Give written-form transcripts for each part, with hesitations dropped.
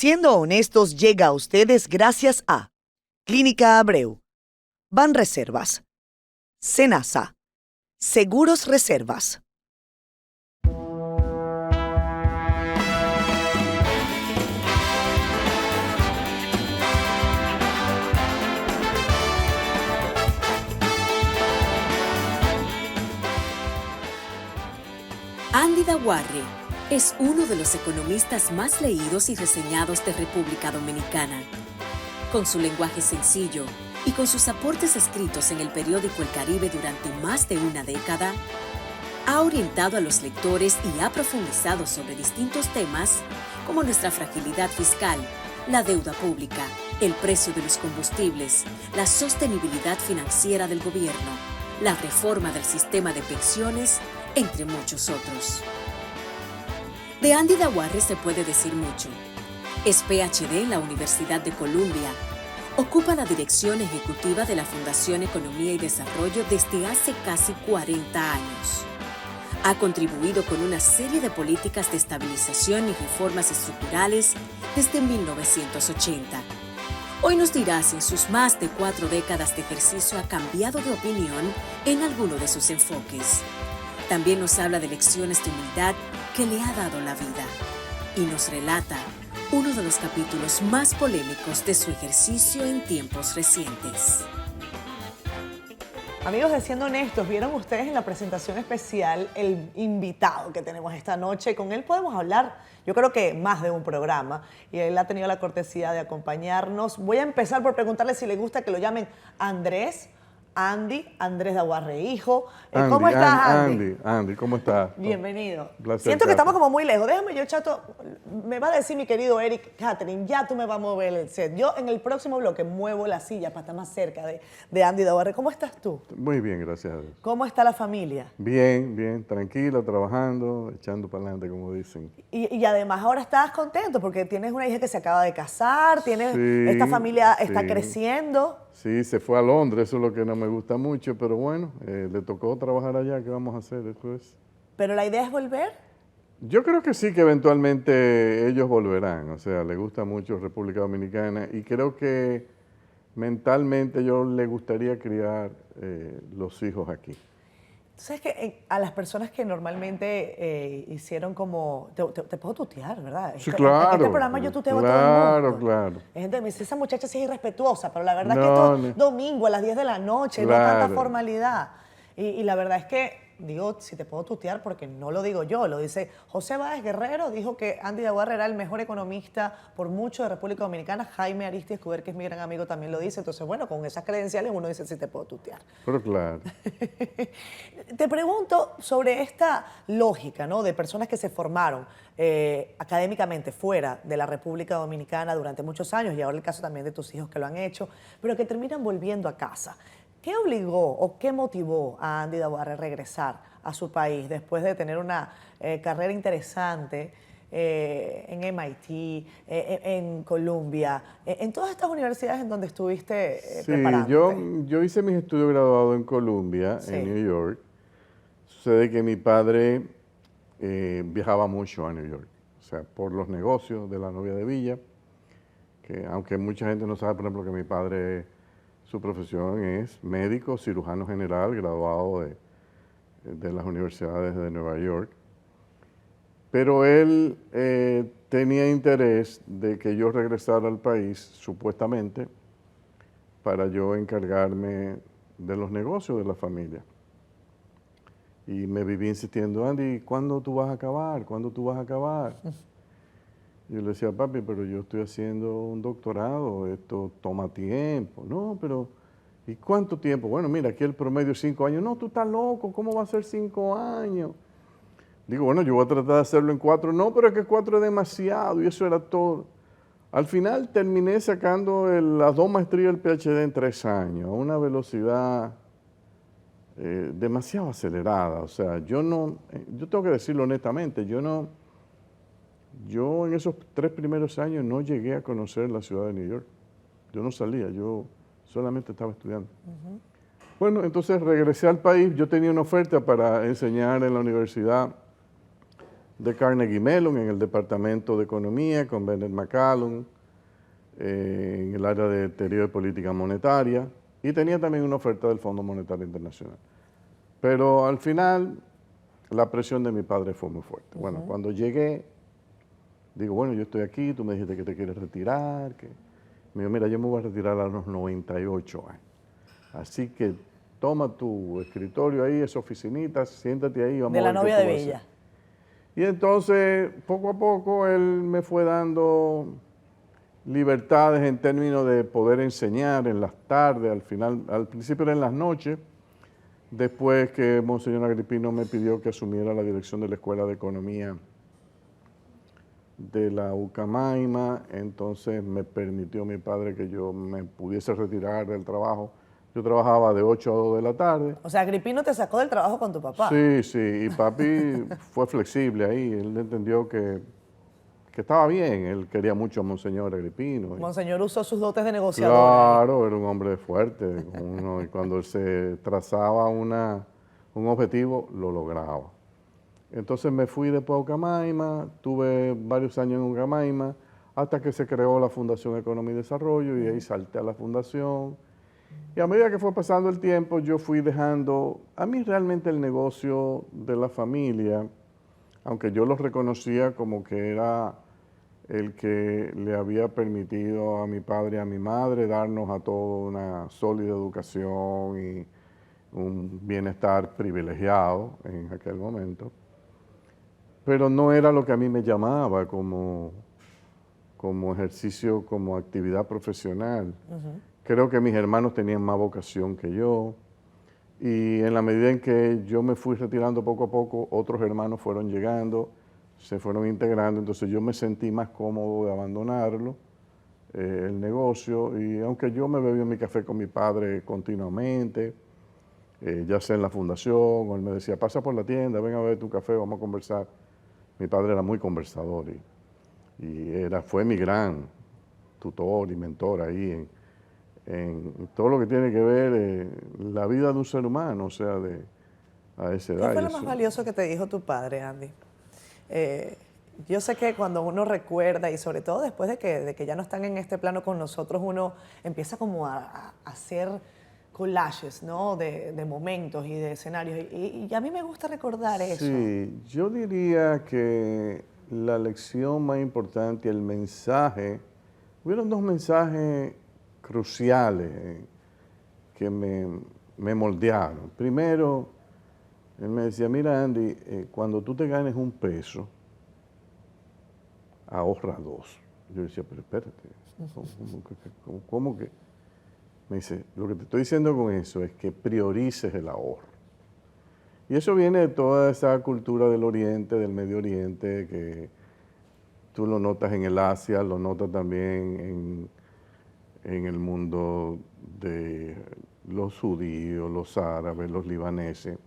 Siendo Honestos llega a ustedes gracias a Clínica Abreu, Banreservas, Senasa, Seguros Reservas. Andy Dawarre es uno de los economistas más leídos y reseñados de República Dominicana. Con su lenguaje sencillo y con sus aportes escritos en el periódico El Caribe durante más de una década, ha orientado a los lectores y ha profundizado sobre distintos temas como nuestra fragilidad fiscal, la deuda pública, el precio de los combustibles, la sostenibilidad financiera del gobierno, la reforma del sistema de pensiones, entre muchos otros. De Andy Dawarre se puede decir mucho. Es PhD en la Universidad de Columbia. Ocupa la dirección ejecutiva de la Fundación Economía y Desarrollo desde hace casi 40 años. Ha contribuido con una serie de políticas de estabilización y reformas estructurales desde 1980. Hoy nos dirá si en sus más de 4 décadas de ejercicio ha cambiado de opinión en alguno de sus enfoques. También nos habla de lecciones de humildad que le ha dado la vida y nos relata uno de los capítulos más polémicos de su ejercicio en tiempos recientes. Amigos de Siendo Honestos, vieron ustedes en la presentación especial el invitado que tenemos esta noche. Con él podemos hablar, yo creo que más de un programa, y él ha tenido la cortesía de acompañarnos. Voy a empezar por preguntarle si le gusta que lo llamen Andrés Dawarre, hijo. ¿Cómo estás, Andy? Andy, ¿cómo estás? Bienvenido. Placer, Siento que estamos como muy lejos. Déjame yo, chato, me va a decir mi querido Eric, Catherine, ya tú me vas a mover el set. Yo en el próximo bloque muevo la silla para estar más cerca de Andy Dawarre. ¿Cómo estás tú? Muy bien, gracias a Dios. ¿Cómo está la familia? Bien, bien, tranquilo, trabajando, echando para adelante, como dicen. Y además ahora estás contento porque tienes una hija que se acaba de casar, esta familia está creciendo. Sí, se fue a Londres, eso es lo que no me gusta mucho, pero bueno, le tocó trabajar allá, ¿qué vamos a hacer después? ¿Pero la idea es volver? Yo creo que sí, que eventualmente ellos volverán, o sea, les gusta mucho República Dominicana y creo que mentalmente yo le gustaría criar los hijos aquí. ¿Sabes que a las personas que normalmente hicieron como... Te puedo tutear, ¿verdad? Sí, claro. En este programa yo tuteo a todo el mundo. Claro. Hay gente que me dice, esa muchacha sí es irrespetuosa, pero la verdad No, es que esto no. es domingo a las 10 de la noche, no tanta formalidad. Y la verdad es que, digo, si te puedo tutear, porque no lo digo yo, lo dice José Báez Guerrero, dijo que Andy Dawarre era el mejor economista por mucho de República Dominicana. Jaime Aristi Escuder, que es mi gran amigo, también lo dice. Entonces, bueno, con esas credenciales uno dice si te puedo tutear. Pero claro. Te pregunto sobre esta lógica, ¿no?, de personas que se formaron académicamente fuera de la República Dominicana durante muchos años, y ahora el caso también de tus hijos que lo han hecho, pero que terminan volviendo a casa. ¿Qué obligó o qué motivó a Andy Dawarre a regresar a su país después de tener una carrera interesante en MIT, en Columbia, en todas estas universidades en donde estuviste preparándote? Yo hice mis estudios graduados en Columbia, en New York. Sucede que mi padre viajaba mucho a New York, o sea, por los negocios de la novia de Villa, que aunque mucha gente no sabe, por ejemplo, que mi padre, su profesión es médico, cirujano general, graduado de las universidades de Nueva York. Pero él tenía interés de que yo regresara al país, supuestamente, para yo encargarme de los negocios de la familia. Y me viví insistiendo, Andy, ¿cuándo tú vas a acabar? ¿Cuándo tú vas a acabar? Yo le decía, papi, pero yo estoy haciendo un doctorado, esto toma tiempo. No, pero ¿y cuánto tiempo? Bueno, mira, aquí el promedio es 5 años. No, tú estás loco, ¿cómo va a ser 5 años? Digo, bueno, yo voy a tratar de hacerlo en 4. No, pero es que 4 es demasiado y eso era todo. Al final terminé sacando las 2 maestrías del PhD en 3 años, a una velocidad demasiado acelerada. O sea, yo tengo que decirlo honestamente, yo en esos 3 primeros años no llegué a conocer la ciudad de New York. Yo no salía, yo solamente estaba estudiando. Bueno, entonces regresé al país. Yo tenía una oferta para enseñar en la Universidad de Carnegie Mellon en el Departamento de Economía con Bennett McCallum, en el área de teoría de política monetaria, y tenía también una oferta del Fondo Monetario Internacional. Pero al final la presión de mi padre fue muy fuerte. Bueno, cuando llegué, digo, bueno, yo estoy aquí, tú me dijiste que te quieres retirar, que... Me dijo, mira, yo me voy a retirar a los 98 años. Así que toma tu escritorio ahí, esa oficinita, siéntate ahí, vamos De a la ver qué novia tú de vas a hacer. Villa. Y entonces, poco a poco, él me fue dando libertades en términos de poder enseñar en las tardes, al principio era en las noches, después que Monseñor Agripino me pidió que asumiera la dirección de la Escuela de Economía de la Ucamaima, entonces me permitió mi padre que yo me pudiese retirar del trabajo. Yo trabajaba de 8 a 2 de la tarde. O sea, Agripino te sacó del trabajo con tu papá. Sí, sí, y papi fue flexible ahí, él entendió que estaba bien, él quería mucho a Monseñor Agripino. Monseñor usó sus dotes de negociador. Claro, era un hombre fuerte, y cuando él se trazaba un objetivo, lo lograba. Entonces me fui después a Ucamaima, tuve varios años en Ucamaima, hasta que se creó la Fundación Economía y Desarrollo, y ahí salté a la fundación. Y a medida que fue pasando el tiempo, yo fui dejando, a mí realmente el negocio de la familia, aunque yo lo reconocía como que era el que le había permitido a mi padre y a mi madre darnos a todos una sólida educación y un bienestar privilegiado en aquel momento. Pero no era lo que a mí me llamaba como ejercicio, como actividad profesional. Creo que mis hermanos tenían más vocación que yo, y en la medida en que yo me fui retirando poco a poco, otros hermanos fueron llegando, se fueron integrando, entonces yo me sentí más cómodo de abandonarlo, el negocio, y aunque yo me bebía mi café con mi padre continuamente, ya sea en la fundación, o él me decía, pasa por la tienda, ven a ver tu café, vamos a conversar. Mi padre era muy conversador y fue mi gran tutor y mentor ahí en todo lo que tiene que ver la vida de un ser humano, o sea, a esa edad. ¿Qué fue lo más valioso que te dijo tu padre, Andy? Yo sé que cuando uno recuerda, y sobre todo después de que ya no están en este plano con nosotros, uno empieza como a hacer collages, ¿no? De momentos y de escenarios. Y a mí me gusta recordar eso. Sí, yo diría que la lección más importante, el mensaje, hubieron dos mensajes cruciales que me moldearon. Primero, él me decía, mira Andy, cuando tú te ganes $1, ahorra 2. Yo decía, pero espérate, ¿cómo que? Me dice, lo que te estoy diciendo con eso es que priorices el ahorro. Y eso viene de toda esa cultura del Oriente, del Medio Oriente, que tú lo notas en el Asia, lo notas también en el mundo de los judíos, los árabes, los libaneses,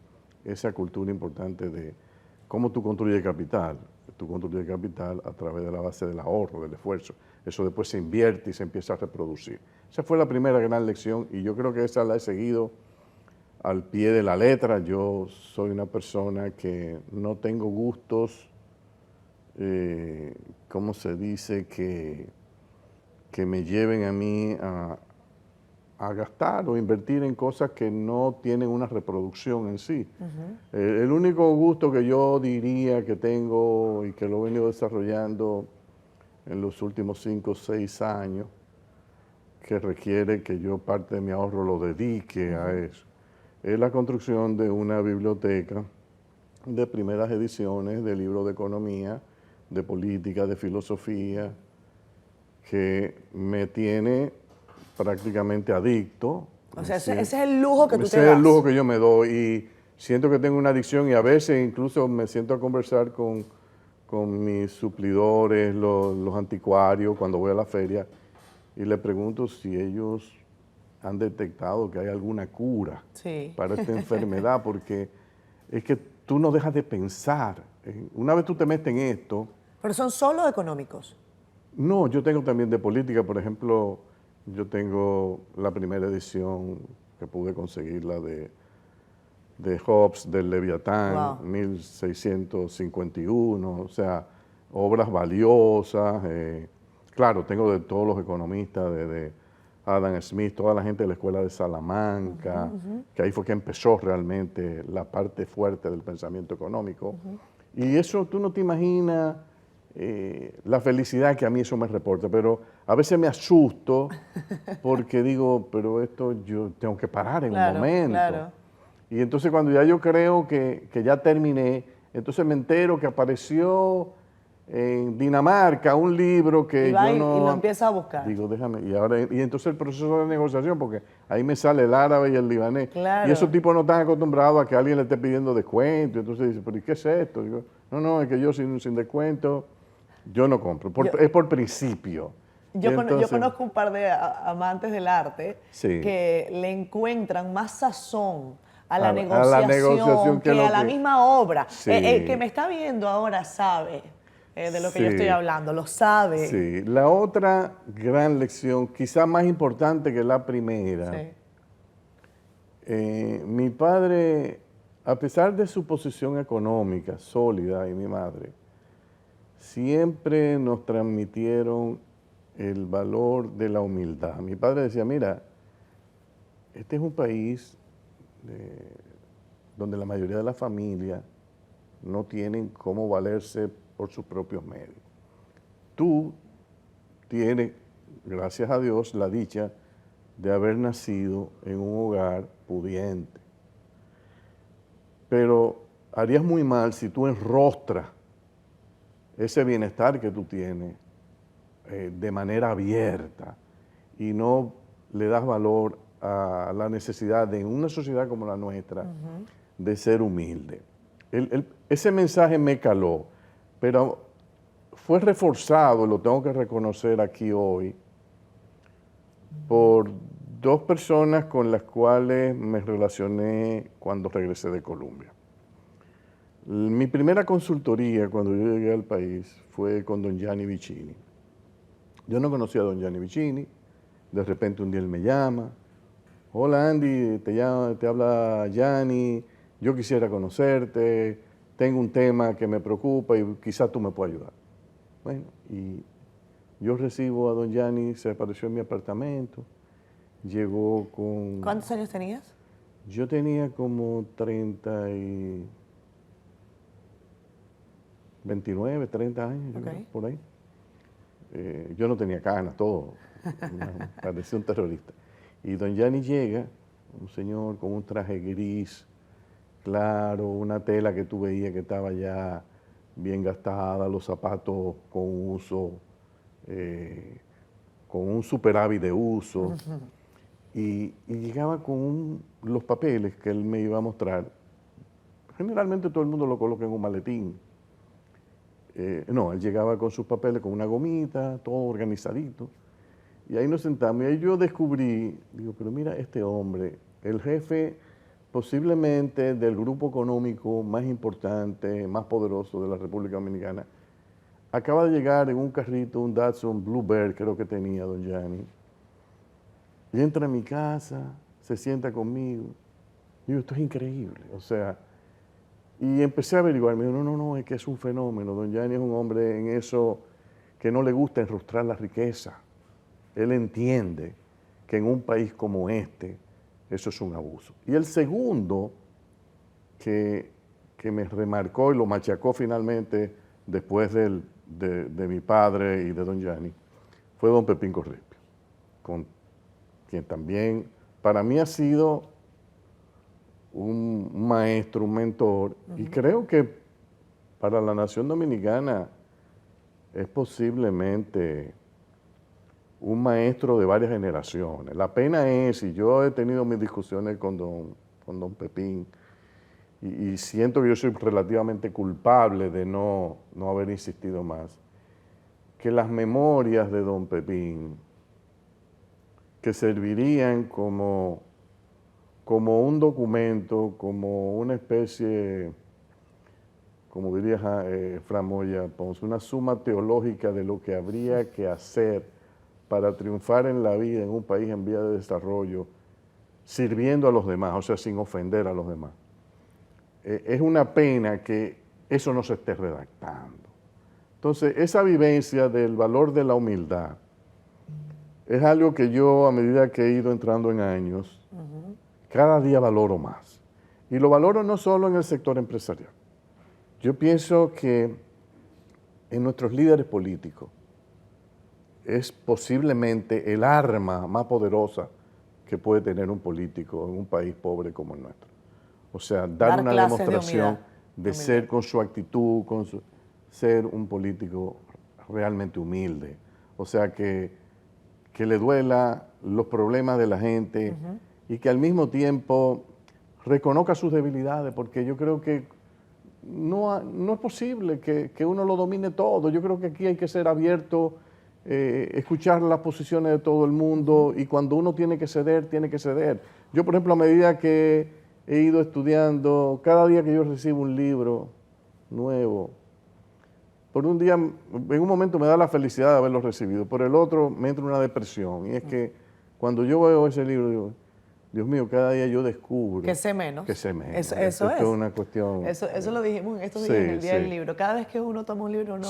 esa cultura importante de cómo tú construyes capital. Tú construyes capital a través de la base del ahorro, del esfuerzo. Eso después se invierte y se empieza a reproducir. Esa fue la primera gran lección y yo creo que esa la he seguido al pie de la letra. Yo soy una persona que no tengo gustos, ¿cómo se dice? Que me lleven a mí a gastar o invertir en cosas que no tienen una reproducción en sí. El único gusto que yo diría que tengo y que lo he venido desarrollando en los últimos 5 o 6 años, que requiere que yo parte de mi ahorro lo dedique a eso, es la construcción de una biblioteca de primeras ediciones de libros de economía, de política, de filosofía, que me tiene prácticamente adicto. O sea, ese es el lujo que tú te das. Ese es el lujo que yo me doy y siento que tengo una adicción y a veces incluso me siento a conversar con mis suplidores, los anticuarios, cuando voy a la feria y le pregunto si ellos han detectado que hay alguna cura para esta enfermedad, porque es que tú no dejas de pensar. Una vez tú te metes en esto... ¿Pero son solo económicos? No, yo tengo también de política, por ejemplo, yo tengo la primera edición que pude conseguirla de Hobbes, del Leviatán, Wow. 1651, o sea, obras valiosas. Claro, tengo de todos los economistas, de Adam Smith, toda la gente de la Escuela de Salamanca, que ahí fue que empezó realmente la parte fuerte del pensamiento económico. Y eso tú no te imaginas la felicidad que a mí eso me reporta, pero a veces me asusto porque digo, pero esto yo tengo que parar en un momento. Claro. Y entonces cuando ya yo creo que ya terminé, entonces me entero que apareció en Dinamarca un libro que Y va yo y no... lo empieza a buscar. Digo, déjame, y entonces el proceso de negociación, porque ahí me sale el árabe y el libanés. Claro. Y esos tipos no están acostumbrados a que alguien le esté pidiendo descuento. Entonces dice, pero ¿y qué es esto? Digo, no, es que yo sin descuento, yo no compro. Es por principio. Yo, Y yo entonces- conozco un par de amantes del arte Sí. que le encuentran más sazón a A la la negociación, negociación que que lo a la que- misma obra. Sí. El que me está viendo ahora sabe de lo que yo Sí. estoy hablando, lo sabe. Sí, la otra gran lección, quizá más importante que la primera, Sí. mi padre, a pesar de su posición económica sólida y mi madre, siempre nos transmitieron el valor de la humildad. Mi padre decía, mira, este es un país donde la mayoría de las familias no tienen cómo valerse por sus propios medios. Tú tienes, gracias a Dios, la dicha de haber nacido en un hogar pudiente. Pero harías muy mal si tú enrostras ese bienestar que tú tienes de manera abierta y no le das valor a la necesidad de, en una sociedad como la nuestra, de ser humilde. Ese mensaje me caló, pero fue reforzado, lo tengo que reconocer aquí hoy, por dos personas con las cuales me relacioné cuando regresé de Colombia. Mi primera consultoría cuando yo llegué al país fue con don Gianni Vicini. Yo no conocía a don Gianni Vicini, de repente un día él me llama, hola Andy, te habla Gianni, yo quisiera conocerte, tengo un tema que me preocupa y quizás tú me puedas ayudar. Bueno, y yo recibo a don Gianni, se apareció en mi apartamento, llegó con... ¿Cuántos años tenías? Yo tenía como 29, 30 años, yo Ok. creo, por ahí. Yo no tenía canas, todo. Parecía un terrorista. Y don Gianni llega, un señor con un traje gris, claro, una tela que tú veías que estaba ya bien gastada, los zapatos con uso, con un superávit de uso. Y llegaba con los papeles que él me iba a mostrar. Generalmente todo el mundo lo coloca en un maletín. No, él llegaba con sus papeles, con una gomita, todo organizadito. Y ahí nos sentamos. Y ahí yo descubrí, digo, pero mira este hombre, el jefe posiblemente del grupo económico más importante, más poderoso de la República Dominicana, acaba de llegar en un carrito, un Datsun Bluebird, creo que tenía don Gianni. Y entra a mi casa, se sienta conmigo. Digo, esto es increíble. O sea, y empecé a averiguar. Me dijo, no, es que es un fenómeno. Don Gianni es un hombre en eso que no le gusta enrostrar la riqueza. Él entiende que en un país como este, eso es un abuso. Y el segundo que me remarcó y lo machacó finalmente después de mi padre y de don Gianni, fue don Pepín Corripio, con quien también para mí ha sido un maestro, un mentor, y creo que para la nación dominicana es posiblemente un maestro de varias generaciones. La pena es, y yo he tenido mis discusiones con don Pepín, y siento que yo soy relativamente culpable de no haber insistido más, que las memorias de don Pepín, que servirían como un documento, como una especie, como diría Framoya Pons, una suma teológica de lo que habría que hacer para triunfar en la vida en un país en vía de desarrollo, sirviendo a los demás, o sea, sin ofender a los demás. es una pena que eso no se esté redactando. Entonces, esa vivencia del valor de la humildad es algo que yo, a medida que he ido entrando en años, cada día valoro más. Y lo valoro no solo en el sector empresarial. Yo pienso que en nuestros líderes políticos es posiblemente el arma más poderosa que puede tener un político en un país pobre como el nuestro. O sea, dar una demostración de ser con su actitud, ser un político realmente humilde. O sea, que le duela los problemas de la gente y que al mismo tiempo reconozca sus debilidades, porque yo creo que no es posible que uno lo domine todo. Yo creo que aquí hay que ser abierto, escuchar las posiciones de todo el mundo y cuando uno tiene que ceder, tiene que ceder. Yo, por ejemplo, a medida que he ido estudiando, cada día que yo recibo un libro nuevo, por un día, en un momento me da la felicidad de haberlo recibido, por el otro me entra una depresión. Y es que cuando yo veo ese libro, digo, Dios mío, cada día yo descubro que sé menos. Que sé menos. Eso es una cuestión. Eso lo dijimos en estos días en el Día del Libro. Cada vez que uno toma un libro, uno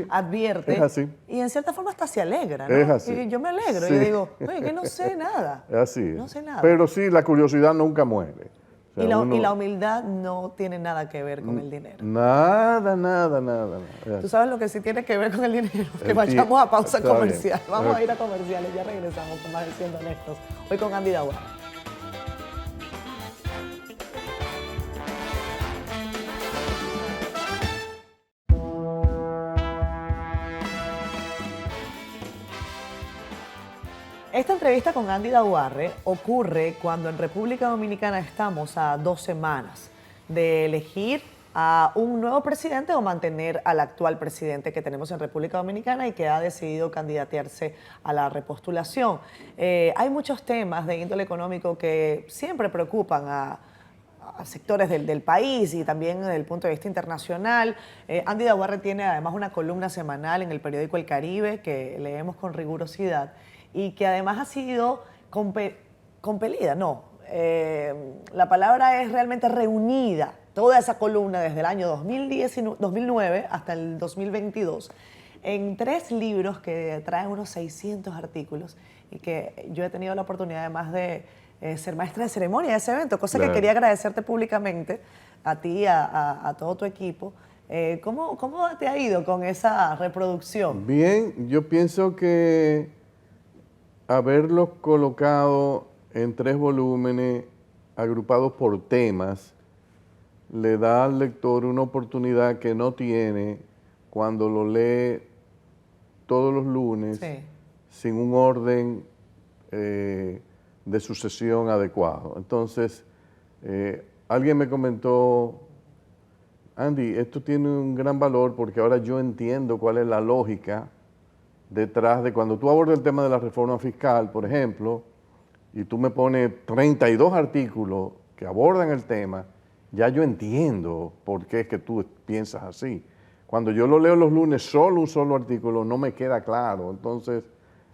advierte. Es así. Y en cierta forma hasta se alegra, ¿no? Es así. Y yo me alegro. Sí. Y digo, oye, que no sé nada. Es así. No sé nada. Pero sí, la curiosidad nunca muere. O sea, y la humildad no tiene nada que ver con el dinero. Nada. Tú sabes lo que sí tiene que ver con el dinero, que vayamos a pausa comercial. Bien. Vamos a ir a comerciales, ya regresamos con más de Siendo Honestos. Hoy con Andy Daguarre. Esta entrevista con Andy Daguarre ocurre cuando en República Dominicana estamos a 2 semanas de elegir a un nuevo presidente o mantener al actual presidente que tenemos en República Dominicana y que ha decidido candidatearse a la repostulación. Hay muchos temas de índole económico que siempre preocupan a sectores del país y también desde el punto de vista internacional. Andy Daguarre tiene además una columna semanal en el periódico El Caribe que leemos con rigurosidad y que además ha sido compelida, la palabra es realmente reunida, toda esa columna desde el año 2009 hasta el 2022, en 3 libros que traen unos 600 artículos y que yo he tenido la oportunidad además de ser maestra de ceremonia de ese evento, cosa que quería agradecerte públicamente a ti, a todo tu equipo. ¿Cómo te ha ido con esa reproducción? Bien, yo pienso que haberlos colocado en 3 volúmenes agrupados por temas le da al lector una oportunidad que no tiene cuando lo lee todos los lunes sin un orden de sucesión adecuado. Entonces, alguien me comentó, Andy, esto tiene un gran valor porque ahora yo entiendo cuál es la lógica detrás de cuando tú abordas el tema de la reforma fiscal, por ejemplo, y tú me pones 32 artículos que abordan el tema, ya yo entiendo por qué es que tú piensas así. Cuando yo lo leo los lunes, solo un solo artículo, no me queda claro. Entonces,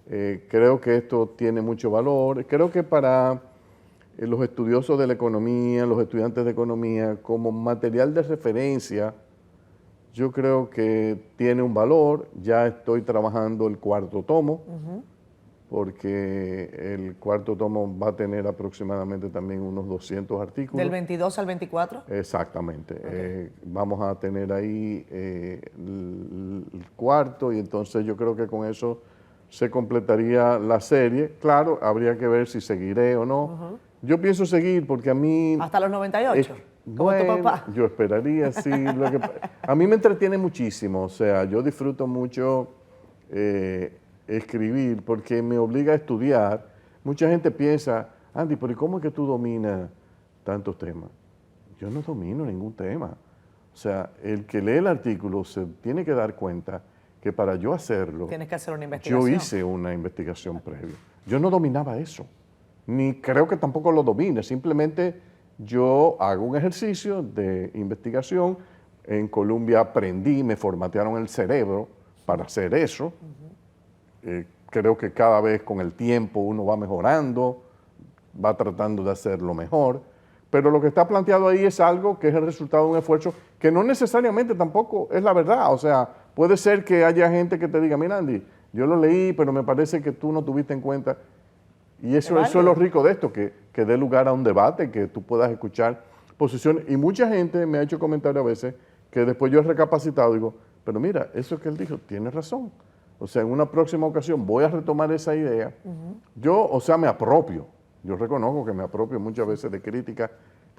creo que esto tiene mucho valor. Creo que para los estudiosos de la economía, los estudiantes de economía, como material de referencia, yo creo que tiene un valor. Ya estoy trabajando el 4º tomo, porque el 4º tomo va a tener aproximadamente también unos 200 artículos. ¿Del 22 al 24? Exactamente. Okay. Vamos a tener ahí el 4º y entonces yo creo que con eso se completaría la serie. Claro, habría que ver si seguiré o no. Yo pienso seguir porque a mí... ¿Hasta los 98? Como tu papá. Yo esperaría, sí. A mí me entretiene muchísimo, o sea, yo disfruto mucho escribir porque me obliga a estudiar. Mucha gente piensa, Andy, pero ¿cómo es que tú dominas tantos temas? Yo no domino ningún tema. O sea, el que lee el artículo se tiene que dar cuenta que para yo hacerlo, tienes que hacer una investigación. Yo hice una investigación previa. Yo no dominaba eso, ni creo que tampoco lo domine, simplemente yo hago un ejercicio de investigación. En Colombia aprendí, me formatearon el cerebro para hacer eso. Creo que cada vez con el tiempo uno va mejorando, va tratando de hacerlo mejor, Pero lo que está planteado ahí es algo que es el resultado de un esfuerzo que no necesariamente tampoco es la verdad. O sea, puede ser que haya gente que te diga, mira Andy, yo lo leí, pero me parece que tú no tuviste en cuenta. Y eso es lo rico de esto, que dé lugar a un debate, que tú puedas escuchar posiciones. Y mucha gente me ha hecho comentarios a veces que después yo he recapacitado y digo, pero mira, eso que él dijo tiene razón. O sea, en una próxima ocasión voy a retomar esa idea. Yo, o sea, me apropio. Yo reconozco que me apropio muchas veces de críticas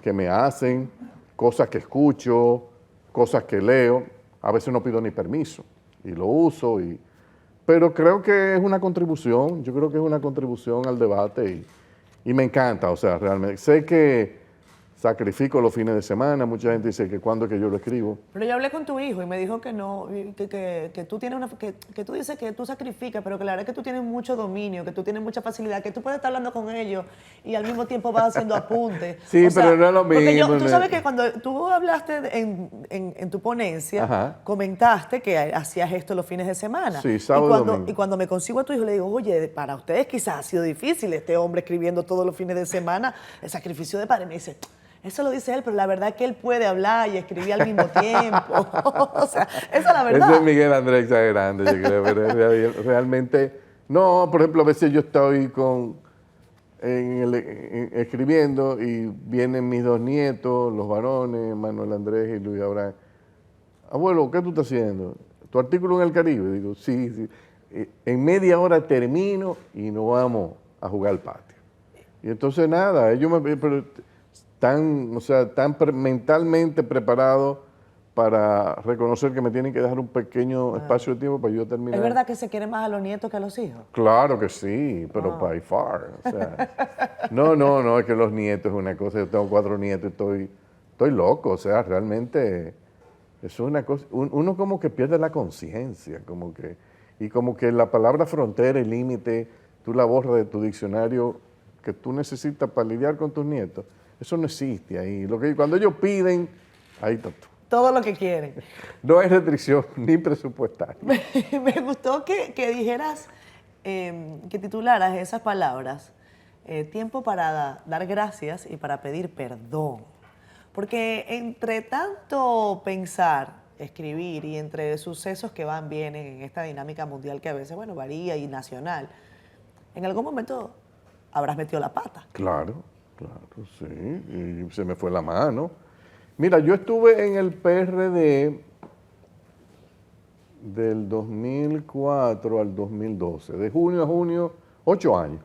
que me hacen, cosas que escucho, cosas que leo. A veces no pido ni permiso y lo uso. Pero creo que es una contribución, yo creo que es una contribución al debate y me encanta, o sea, realmente. Sé que sacrifico los fines de semana, mucha gente dice que cuando es que yo lo escribo. Pero yo hablé con tu hijo y me dijo que no, que tú tienes que tú dices que tú sacrificas, pero que la verdad es que tú tienes mucho dominio, que tú tienes mucha facilidad, que tú puedes estar hablando con ellos y al mismo tiempo vas haciendo apuntes. Sí, o sea, pero no es lo mismo. Tú sabes que cuando tú hablaste en tu ponencia, Ajá. comentaste que hacías esto los fines de semana. Sí, sábado y domingo. Y cuando me consigo a tu hijo le digo, oye, para ustedes quizás ha sido difícil este hombre escribiendo todos los fines de semana, el sacrificio de padre. Me dice, eso lo dice él, pero la verdad es que él puede hablar y escribir al mismo tiempo. O sea, esa es la verdad. Ese es Miguel Andrés exagerando, yo creo, pero realmente, no, por ejemplo, a veces yo estoy escribiendo y vienen mis dos nietos, los varones, Manuel Andrés y Luis Abraham. Abuelo, ¿qué tú estás haciendo? ¿Tu artículo en el Caribe? Digo, sí. En media hora termino y nos vamos a jugar al patio. Y entonces nada, ellos están mentalmente preparados para reconocer que me tienen que dejar un pequeño espacio de tiempo para yo terminar. ¿Es verdad que se quiere más a los nietos que a los hijos? Claro que sí, pero by far. O sea, no, es que los nietos es una cosa. Yo tengo 4 nietos y estoy loco. O sea, realmente eso es una cosa. Uno como que pierde la conciencia, y como que la palabra frontera y límite, tú la borras de tu diccionario que tú necesitas para lidiar con tus nietos. Eso no existe ahí. Cuando ellos piden, ahí está tú. Todo lo que quieren. No hay restricción ni presupuestaria. Me gustó que dijeras, que titularas esas palabras, tiempo para dar gracias y para pedir perdón. Porque entre tanto pensar, escribir y entre sucesos que van, vienen en esta dinámica mundial que a veces, bueno, varía y nacional, en algún momento habrás metido la pata. Claro, sí. Y se me fue la mano. Mira, yo estuve en el PRD del 2004 al 2012, de junio a junio, 8 años.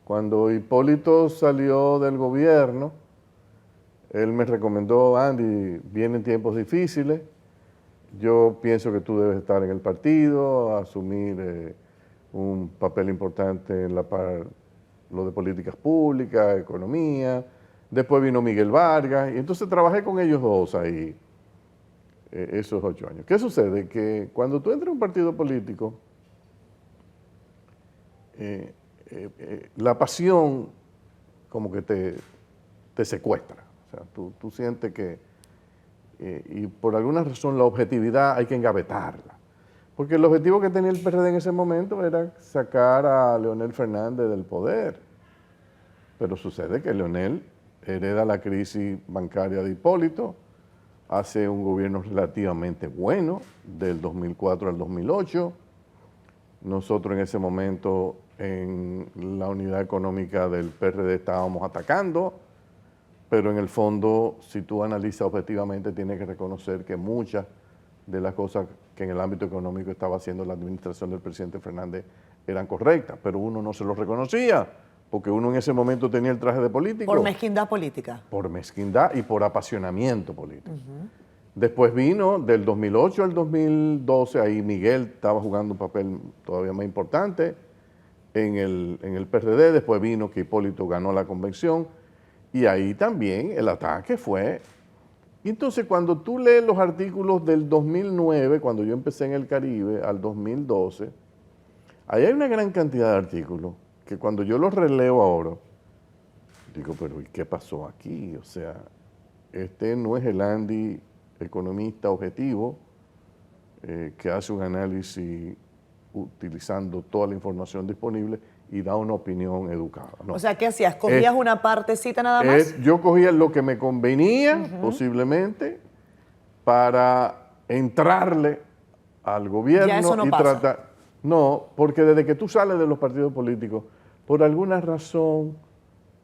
Cuando Hipólito salió del gobierno, él me recomendó, Andy, vienen tiempos difíciles, yo pienso que tú debes estar en el partido, asumir un papel importante en lo de políticas públicas, economía. Después vino Miguel Vargas, y entonces trabajé con ellos dos ahí, esos 8 años. ¿Qué sucede? Que cuando tú entras en un partido político, la pasión como que te secuestra. O sea, tú sientes que, y por alguna razón la objetividad hay que engavetarla. Porque el objetivo que tenía el PRD en ese momento era sacar a Leonel Fernández del poder. Pero sucede que Leonel hereda la crisis bancaria de Hipólito, hace un gobierno relativamente bueno del 2004 al 2008. Nosotros en ese momento en la unidad económica del PRD estábamos atacando, pero en el fondo, si tú analizas objetivamente, tienes que reconocer que muchas de las cosas que en el ámbito económico estaba haciendo la administración del presidente Fernández eran correctas, pero uno no se lo reconocía, porque uno en ese momento tenía el traje de político. Por mezquindad política. Por mezquindad y por apasionamiento político. Después vino del 2008 al 2012, ahí Miguel estaba jugando un papel todavía más importante en el PRD, después vino que Hipólito ganó la convención, y ahí también el ataque fue. Y entonces cuando tú lees los artículos del 2009, cuando yo empecé en el Caribe, al 2012, ahí hay una gran cantidad de artículos que cuando yo los releo ahora, digo, pero ¿y qué pasó aquí? O sea, este no es el Andy economista objetivo que hace un análisis utilizando toda la información disponible y da una opinión educada. No. O sea, ¿qué hacías? ¿Cogías una partecita nada más? Yo cogía lo que me convenía, posiblemente, para entrarle al gobierno Ya eso no y pasa. tratar. No, porque desde que tú sales de los partidos políticos, por alguna razón,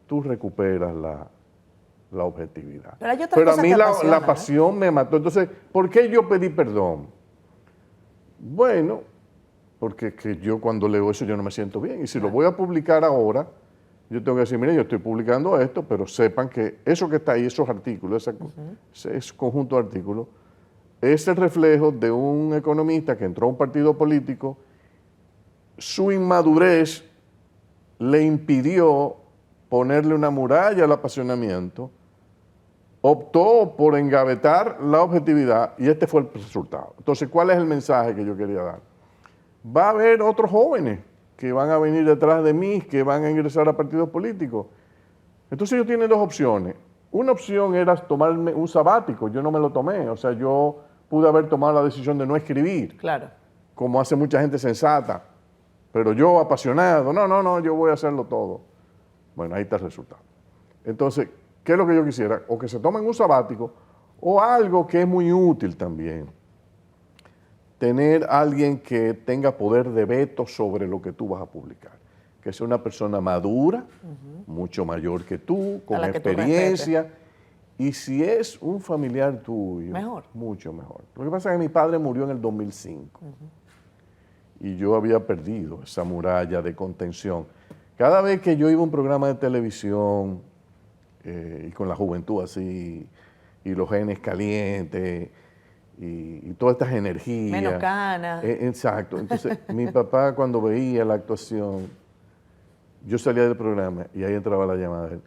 tú recuperas la objetividad. Pero hay otras Pero a cosas mí que la apasionan, pasión me mató. Entonces, ¿por qué yo pedí perdón? Bueno, porque que yo cuando leo eso yo no me siento bien. Y si lo voy a publicar ahora, yo tengo que decir, mire, yo estoy publicando esto, pero sepan que eso que está ahí, esos artículos, ese conjunto de artículos, es el reflejo de un economista que entró a un partido político. Su inmadurez le impidió ponerle una muralla al apasionamiento, optó por engavetar la objetividad y este fue el resultado. Entonces, ¿cuál es el mensaje que yo quería dar? Va a haber otros jóvenes que van a venir detrás de mí, que van a ingresar a partidos políticos. Entonces ellos tienen dos opciones. Una opción era tomarme un sabático, yo no me lo tomé, o sea, yo pude haber tomado la decisión de no escribir, Claro. como hace mucha gente sensata, pero yo apasionado, no, yo voy a hacerlo todo. Bueno, ahí está el resultado. Entonces, ¿qué es lo que yo quisiera? O que se tomen un sabático o algo que es muy útil también. Tener alguien que tenga poder de veto sobre lo que tú vas a publicar. Que sea una persona madura, mucho mayor que tú, con la que tú experiencia. Y si es un familiar tuyo, Mejor. mucho mejor. Lo que pasa es que mi padre murió en el 2005 y yo había perdido esa muralla de contención. Cada vez que yo iba a un programa de televisión y con la juventud así, y los genes calientes, y todas estas energías. Menos canas. Exacto. Entonces, mi papá cuando veía la actuación, yo salía del programa y ahí entraba la llamada de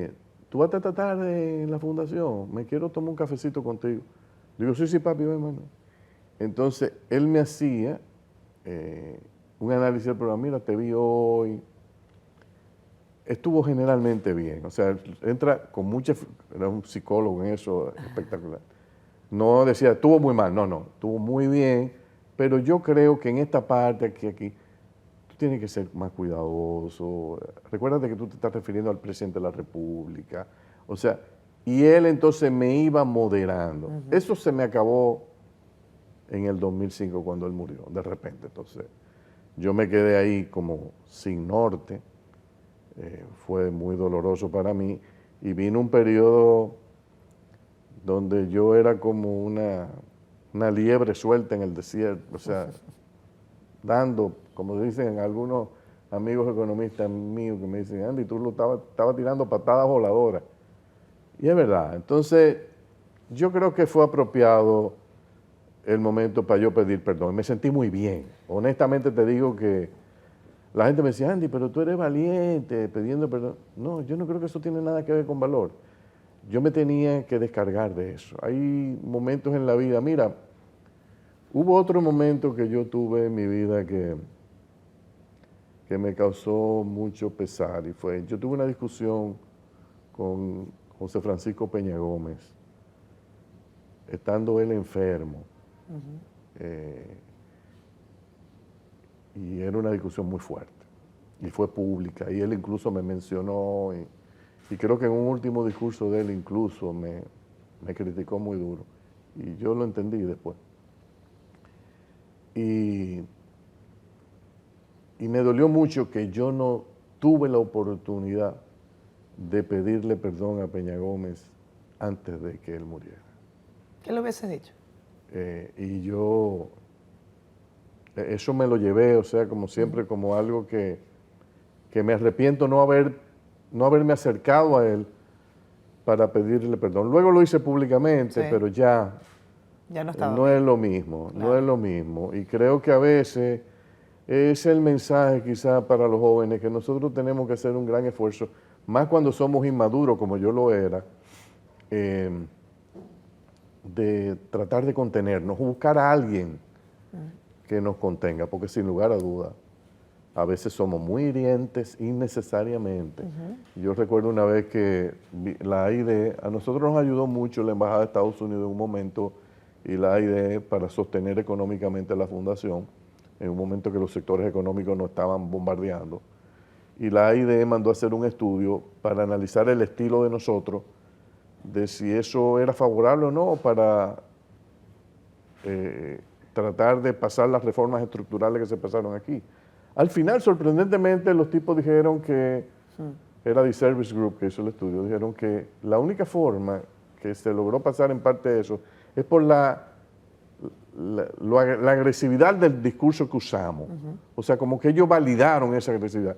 él. ¿Tú vas a esta tarde en la fundación? Me quiero tomar un cafecito contigo. Digo, sí, papi, ven, hermano. Entonces, él me hacía un análisis del programa. Mira, te vi hoy. Estuvo generalmente bien. O sea, entra con mucha... Era un psicólogo en eso, espectacular. No decía, estuvo muy mal. No, estuvo muy bien. Pero yo creo que en esta parte, aquí, tú tienes que ser más cuidadoso. Recuérdate que tú te estás refiriendo al presidente de la República. O sea, y él entonces me iba moderando. Eso se me acabó en el 2005 cuando él murió, de repente. Entonces, yo me quedé ahí como sin norte. Fue muy doloroso para mí. Y vino un periodo donde yo era como una liebre suelta en el desierto, o sea, dando, como dicen algunos amigos economistas míos que me dicen, Andy, tú lo estabas tirando patadas voladoras. Y es verdad. Entonces, yo creo que fue apropiado el momento para yo pedir perdón. Me sentí muy bien. Honestamente te digo que la gente me decía, Andy, pero tú eres valiente pidiendo perdón. No, yo no creo que eso tiene nada que ver con valor. Yo me tenía que descargar de eso. Hay momentos en la vida, mira, hubo otro momento que yo tuve en mi vida que me causó mucho pesar y fue, yo tuve una discusión con José Francisco Peña Gómez, estando él enfermo, y era una discusión muy fuerte y fue pública y él incluso me mencionó y creo que en un último discurso de él incluso me criticó muy duro. Y yo lo entendí después. Y me dolió mucho que yo no tuve la oportunidad de pedirle perdón a Peña Gómez antes de que él muriera. ¿Qué le hubieses dicho? Y yo, eso me lo llevé, o sea, como siempre, como algo que me arrepiento no haberme acercado a él para pedirle perdón. Luego lo hice públicamente, Sí. pero ya no estaba. no es lo mismo, no es lo mismo. Y creo que a veces es el mensaje quizás para los jóvenes, que nosotros tenemos que hacer un gran esfuerzo, más cuando somos inmaduros, como yo lo era, de tratar de contenernos, buscar a alguien que nos contenga, porque sin lugar a dudas, a veces somos muy hirientes innecesariamente. Yo recuerdo una vez que la AID, a nosotros nos ayudó mucho la Embajada de Estados Unidos en un momento y la AID para sostener económicamente la fundación, en un momento que los sectores económicos nos estaban bombardeando. Y la AIDE mandó a hacer un estudio para analizar el estilo de nosotros, de si eso era favorable o no para tratar de pasar las reformas estructurales que se pasaron aquí. Al final, sorprendentemente, los tipos dijeron que, era The Service Group que hizo el estudio, dijeron que la única forma que se logró pasar en parte de eso es por la agresividad del discurso que usamos. O sea, como que ellos validaron esa agresividad.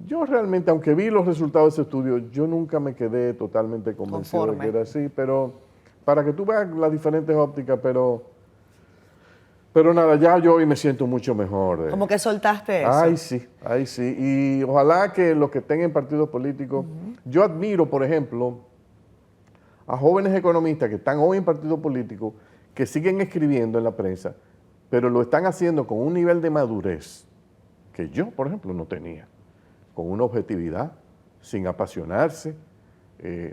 Yo realmente, aunque vi los resultados de ese estudio, yo nunca me quedé totalmente convencido de que era así, pero para que tú veas las diferentes ópticas, pero nada, ya yo hoy me siento mucho mejor. Como que soltaste eso. Ay sí, y ojalá que los que estén en partidos políticos, yo admiro, por ejemplo, a jóvenes economistas que están hoy en partidos políticos, que siguen escribiendo en la prensa, pero lo están haciendo con un nivel de madurez que yo, por ejemplo, no tenía, con una objetividad, sin apasionarse,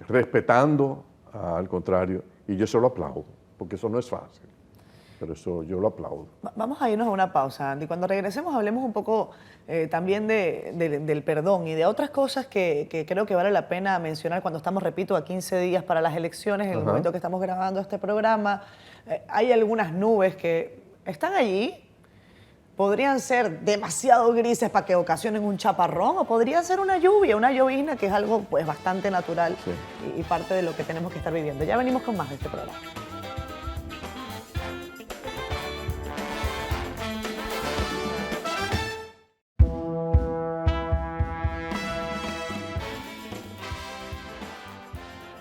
respetando al contrario, y yo eso lo aplaudo, porque eso no es fácil, pero eso yo lo aplaudo. Vamos a irnos a una pausa, Andy. Cuando regresemos hablemos un poco también del perdón y de otras cosas que creo que vale la pena mencionar cuando estamos, repito, a 15 días para las elecciones, en el momento que estamos grabando este programa. Hay algunas nubes que están allí, podrían ser demasiado grises para que ocasionen un chaparrón, o podría ser una lluvia, una llovizna, que es algo pues bastante natural y parte de lo que tenemos que estar viviendo. Ya venimos con más de este programa.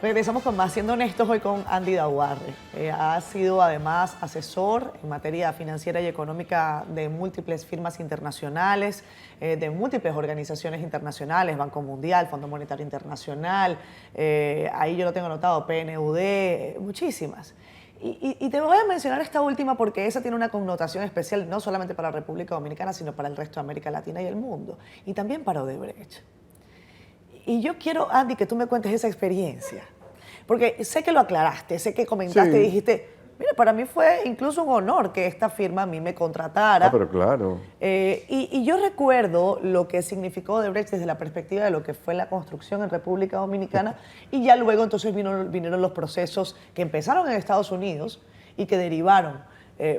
Regresamos con más, siendo honestos, hoy con Andy Dauarre. Ha sido además asesor en materia financiera y económica de múltiples firmas internacionales, de múltiples organizaciones internacionales, Banco Mundial, Fondo Monetario Internacional, ahí yo lo tengo anotado, PNUD, muchísimas. Y te voy a mencionar esta última porque esa tiene una connotación especial no solamente para la República Dominicana, sino para el resto de América Latina y el mundo, y también para Odebrecht. Y yo quiero, Andy, que tú me cuentes esa experiencia. Porque sé que lo aclaraste, sé que comentaste y dijiste, mira, para mí fue incluso un honor que esta firma a mí me contratara. Pero claro. Y yo recuerdo lo que significó Odebrecht desde la perspectiva de lo que fue la construcción en República Dominicana y ya luego entonces vinieron los procesos que empezaron en Estados Unidos y que derivaron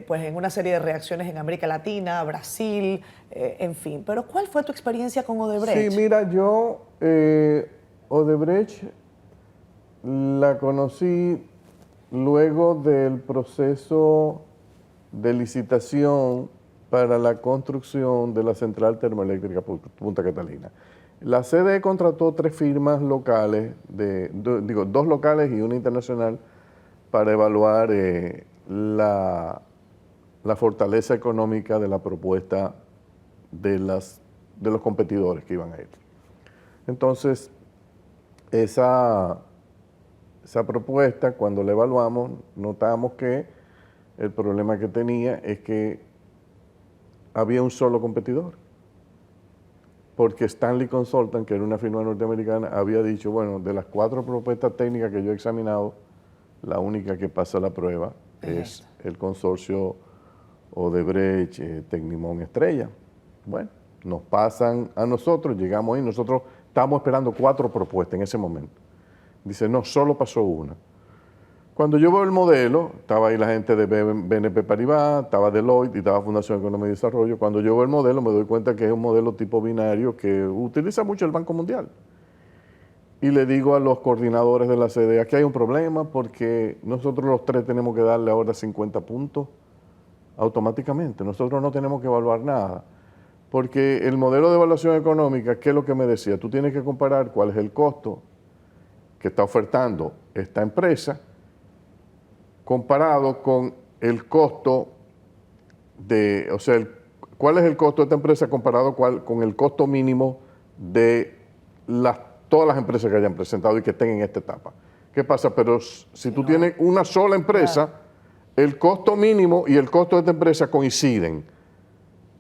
pues en una serie de reacciones en América Latina, Brasil, en fin. Pero ¿cuál fue tu experiencia con Odebrecht? Sí, mira, yo Odebrecht la conocí luego del proceso de licitación para la construcción de la central termoeléctrica Punta Catalina. La CDE contrató 3 firmas locales, dos locales y una internacional, para evaluar la fortaleza económica de la propuesta de los competidores que iban a ir. Entonces, esa propuesta, cuando la evaluamos, notamos que el problema que tenía es que había un solo competidor. Porque Stanley Consultant, que era una firma norteamericana, había dicho, bueno, de las 4 propuestas técnicas que yo he examinado, la única que pasa la prueba es el consorcio Odebrecht, Tecnimont Estrella. Bueno, nos pasan a nosotros, llegamos ahí, nosotros estábamos esperando 4 propuestas en ese momento. Dice, no, solo pasó una. Cuando yo veo el modelo, estaba ahí la gente de BNP Paribas, estaba Deloitte y estaba Fundación Economía y Desarrollo. Cuando yo veo el modelo, me doy cuenta que es un modelo tipo binario que utiliza mucho el Banco Mundial. Y le digo a los coordinadores de la CDE, aquí hay un problema porque nosotros los 3 tenemos que darle ahora 50 puntos automáticamente. Nosotros no tenemos que evaluar nada. Porque el modelo de evaluación económica, ¿qué es lo que me decía? Tú tienes que comparar cuál es el costo que está ofertando esta empresa comparado con el costo o sea, cuál es el costo de esta empresa comparado con el costo mínimo de todas las empresas que hayan presentado y que estén en esta etapa. ¿Qué pasa? Pero si tú tienes una sola empresa, el costo mínimo y el costo de esta empresa coinciden.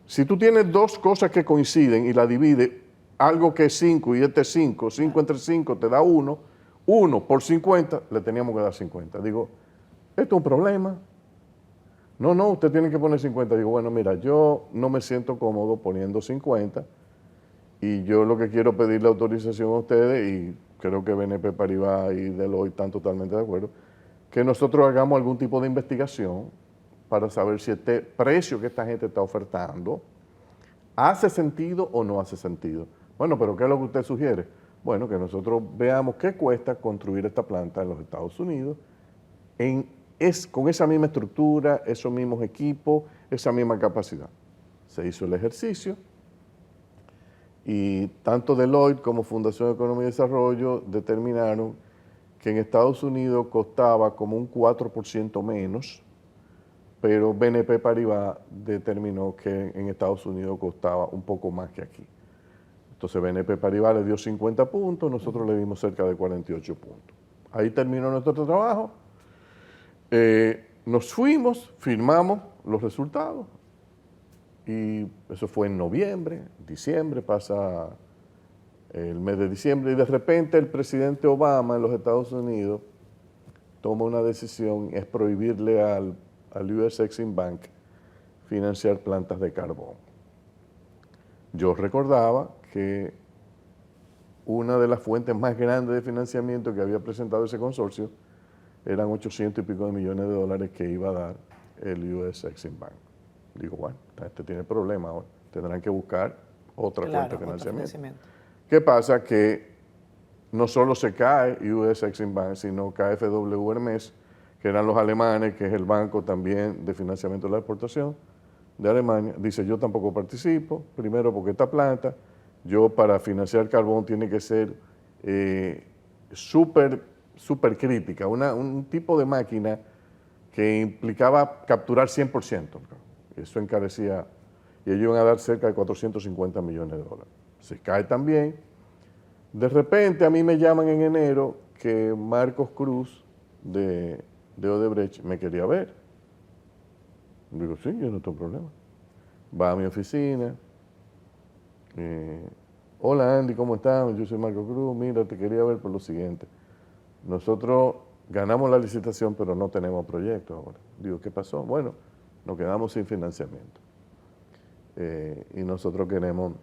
Si tú tienes 2 cosas que coinciden y la divides, algo que es 5 y este es 5, 5 entre 5 te da 1, 1 por 50, le teníamos que dar 50. Digo, esto es un problema. No, usted tiene que poner 50. Digo, bueno, mira, yo no me siento cómodo poniendo 50 y yo lo que quiero pedirle autorización a ustedes, y creo que BNP Paribas y Deloitte están totalmente de acuerdo, que nosotros hagamos algún tipo de investigación para saber si este precio que esta gente está ofertando hace sentido o no hace sentido. Bueno, pero ¿qué es lo que usted sugiere? Bueno, que nosotros veamos qué cuesta construir esta planta en los Estados Unidos con esa misma estructura, esos mismos equipos, esa misma capacidad. Se hizo el ejercicio y tanto Deloitte como Fundación de Economía y Desarrollo determinaron que en Estados Unidos costaba como un 4% menos, pero BNP Paribas determinó que en Estados Unidos costaba un poco más que aquí. Entonces BNP Paribas le dio 50 puntos, nosotros le dimos cerca de 48 puntos. Ahí terminó nuestro trabajo. Nos fuimos, firmamos los resultados y eso fue en noviembre, diciembre, pasa el mes de diciembre y de repente el presidente Obama en los Estados Unidos toma una decisión, es prohibirle al US Exim Bank financiar plantas de carbón. Yo recordaba que una de las fuentes más grandes de financiamiento que había presentado ese consorcio eran 800 y pico de millones de dólares que iba a dar el US Exim Bank. Digo, bueno, este tiene problemas ahora, tendrán que buscar otra fuente de financiamiento. ¿Qué pasa? Que no solo se cae US Exim Bank, sino KfW Hermes, que eran los alemanes, que es el banco también de financiamiento de la exportación de Alemania, dice, yo tampoco participo, primero porque esta planta, yo para financiar carbón tiene que ser súper crítica, un tipo de máquina que implicaba capturar 100%. Eso encarecía, y ellos iban a dar cerca de 450 millones de dólares. Se cae también. De repente a mí me llaman en enero que Marcos Cruz de Odebrecht me quería ver. Digo, sí, yo no tengo problema. Va a mi oficina. Hola Andy, ¿cómo estás? Yo soy Marcos Cruz. Mira, te quería ver por lo siguiente. Nosotros ganamos la licitación, pero no tenemos proyecto ahora. Digo, ¿qué pasó? Bueno, nos quedamos sin financiamiento. Y nosotros queremos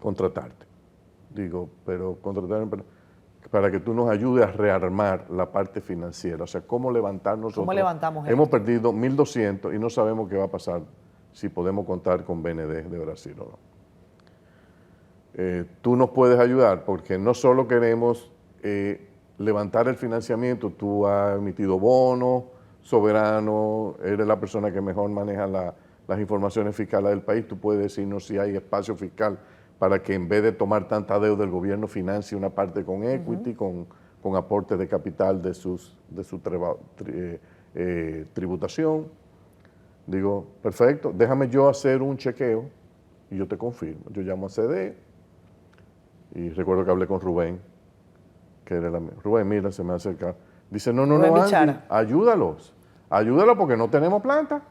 contratarte. Digo, pero contratarme para que tú nos ayudes a rearmar la parte financiera. O sea, ¿cómo levantar nosotros? ¿Cómo levantamos Hemos esto? perdido 1.200 y no sabemos qué va a pasar si podemos contar con BND de Brasil o no. Tú nos puedes ayudar porque no solo queremos levantar el financiamiento, tú has emitido bonos soberanos, eres la persona que mejor maneja las informaciones fiscales del país, tú puedes decirnos si hay espacio fiscal para que en vez de tomar tanta deuda el gobierno financie una parte con equity, con aportes de capital de su tributación. Digo, perfecto, déjame yo hacer un chequeo y yo te confirmo. Yo llamo a CD y recuerdo que hablé con Rubén, que era el amigo. Rubén, mira, se me acerca. Dice, no, Andy, ayúdalos porque no tenemos planta.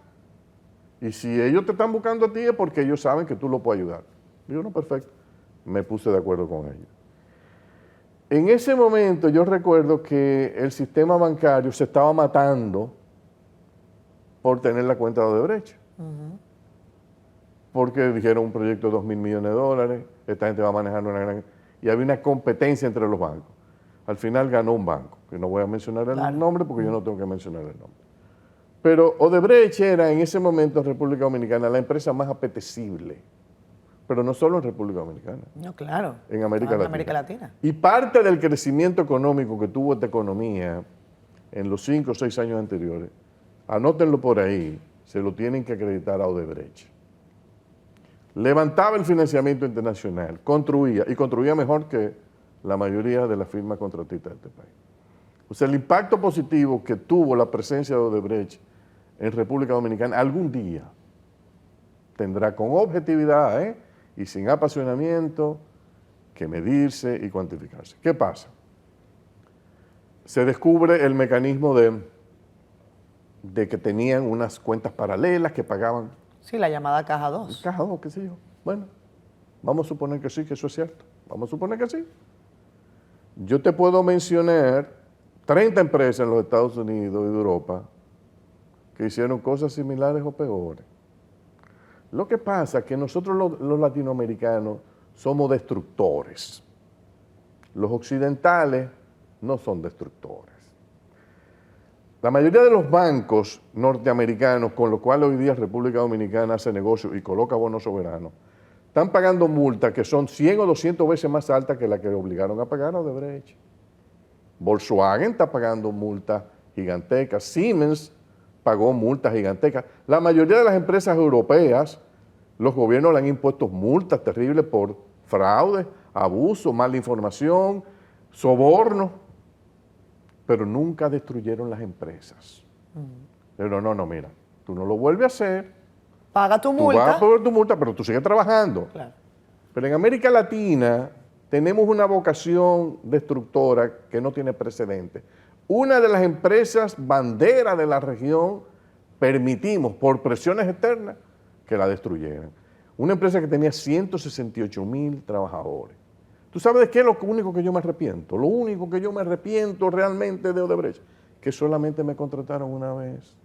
Y si ellos te están buscando a ti es porque ellos saben que tú lo puedes ayudar. Digo, no, perfecto. Me puse de acuerdo con ellos. En ese momento yo recuerdo que el sistema bancario se estaba matando por tener la cuenta de Odebrecht. Porque dijeron un proyecto de 2.000 millones de dólares, esta gente va a manejar una gran... Y había una competencia entre los bancos. Al final ganó un banco, que no voy a mencionar el nombre porque yo no tengo que mencionar el nombre. Pero Odebrecht era en ese momento en República Dominicana la empresa más apetecible. Pero no solo en República Dominicana. No, claro. En América Latina. América Latina. Y parte del crecimiento económico que tuvo esta economía en los 5 o 6 años anteriores, anótenlo por ahí, se lo tienen que acreditar a Odebrecht. Levantaba el financiamiento internacional, construía mejor que la mayoría de las firmas contratistas de este país. O sea, el impacto positivo que tuvo la presencia de Odebrecht en República Dominicana algún día tendrá con objetividad y sin apasionamiento que medirse y cuantificarse. ¿Qué pasa? Se descubre el mecanismo de que tenían unas cuentas paralelas que pagaban. Sí, la llamada caja 2. Caja 2, qué sé yo. Bueno, vamos a suponer que sí, que eso es cierto. Vamos a suponer que sí. Yo te puedo mencionar 30 empresas en los Estados Unidos y de Europa que hicieron cosas similares o peores. Lo que pasa es que nosotros los latinoamericanos somos destructores. Los occidentales no son destructores. La mayoría de los bancos norteamericanos, con los cuales hoy día República Dominicana hace negocio y coloca bonos soberanos, están pagando multas que son 100 o 200 veces más altas que la que obligaron a pagar a Odebrecht. Volkswagen está pagando multas gigantescas, Siemens pagó multas gigantescas. La mayoría de las empresas europeas, los gobiernos le han impuesto multas terribles por fraude, abuso, mala información, soborno, pero nunca destruyeron las empresas. Pero no, mira, tú no lo vuelves a hacer. Paga tu Tú multa. vas a pagar tu multa, pero tú sigues trabajando. Claro. Pero en América Latina tenemos una vocación destructora que no tiene precedentes. Una de las empresas bandera de la región permitimos, por presiones externas, que la destruyeran. Una empresa que tenía 168,000 trabajadores. ¿Tú sabes de qué es lo único que yo me arrepiento? Lo único que yo me arrepiento realmente de Odebrecht, que solamente me contrataron una vez.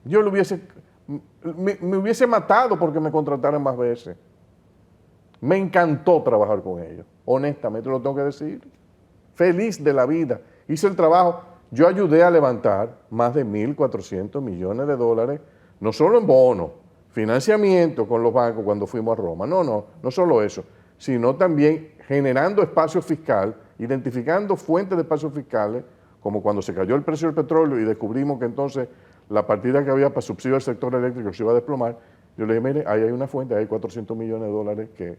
Yo me hubiese matado porque me contrataran más veces. Me encantó trabajar con ellos, honestamente lo tengo que decir. Feliz de la vida. Hice el trabajo. Yo ayudé a levantar más de 1.400 millones de dólares, no solo en bonos, financiamiento con los bancos cuando fuimos a Roma. No solo eso, sino también generando espacio fiscal, identificando fuentes de espacios fiscales, como cuando se cayó el precio del petróleo y descubrimos que entonces la partida que había para subsidio al sector eléctrico se iba a desplomar. Yo le dije, mire, ahí hay una fuente, hay 400 millones de dólares que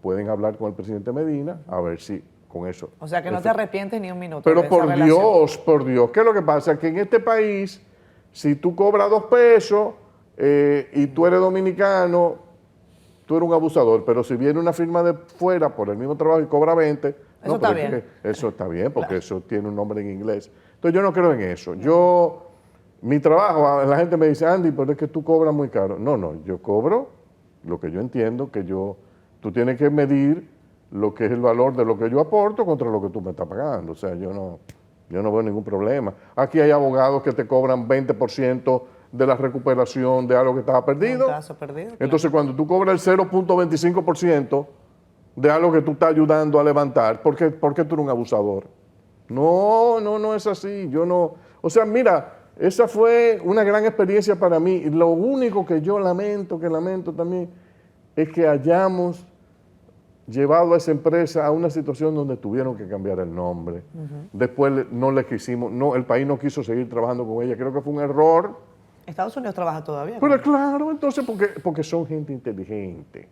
pueden hablar con el presidente Medina, a ver si con eso. O sea, que no te arrepientes ni un minuto. Pero de esa relación. por Dios, ¿qué es lo que pasa? Que en este país, si tú cobras 2 pesos y tú eres dominicano, tú eres un abusador, pero si viene una firma de fuera por el mismo trabajo y cobra 20, Eso está bien. Eso está bien, porque Claro. eso tiene un nombre en inglés. Entonces yo no creo en eso. Mi trabajo, la gente me dice, Andy, pero es que tú cobras muy caro. No, yo cobro lo que yo entiendo, tú tienes que medir lo que es el valor de lo que yo aporto contra lo que tú me estás pagando. O sea, yo no veo ningún problema. Aquí hay abogados que te cobran 20% de la recuperación de algo que estaba perdido. Un caso perdido. Claro. Entonces, cuando tú cobras el 0.25% de algo que tú estás ayudando a levantar, ¿por qué tú eres un abusador? No es así. O sea, mira, esa fue una gran experiencia para mí. Y lo único que yo lamento también, es que hayamos llevado a esa empresa a una situación donde tuvieron que cambiar el nombre. Después no le quisimos, el país no quiso seguir trabajando con ella. Creo que fue un error. Estados Unidos trabaja todavía. Pero ¿no? claro, entonces porque son gente inteligente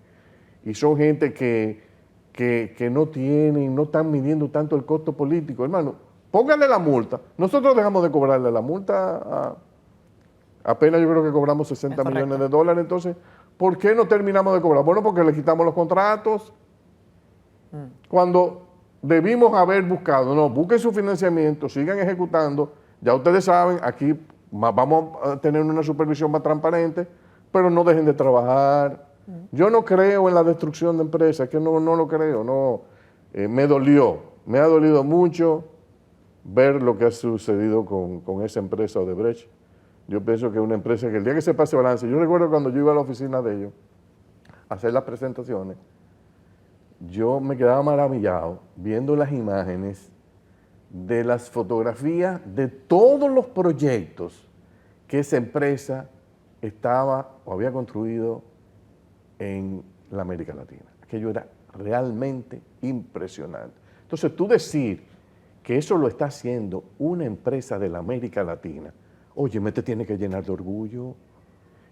y son gente que no están midiendo tanto el costo político. Hermano, póngale la multa. Nosotros dejamos de cobrarle la multa apenas yo creo que cobramos 60 millones de dólares. Entonces, ¿por qué no terminamos de cobrar? Bueno, porque le quitamos los contratos. Cuando debimos haber buscado, busquen su financiamiento, sigan ejecutando. Ya ustedes saben, aquí vamos a tener una supervisión más transparente, pero no dejen de trabajar. Yo no creo en la destrucción de empresas, que no lo creo. Me ha dolido mucho ver lo que ha sucedido con esa empresa Odebrecht. Yo pienso que es una empresa que el día que se pase balance, yo recuerdo cuando yo iba a la oficina de ellos a hacer las presentaciones, yo me quedaba maravillado viendo las imágenes de las fotografías de todos los proyectos que esa empresa estaba o había construido en la América Latina. Aquello era realmente impresionante. Entonces, tú decir que eso lo está haciendo una empresa de la América Latina, oye, te tiene que llenar de orgullo.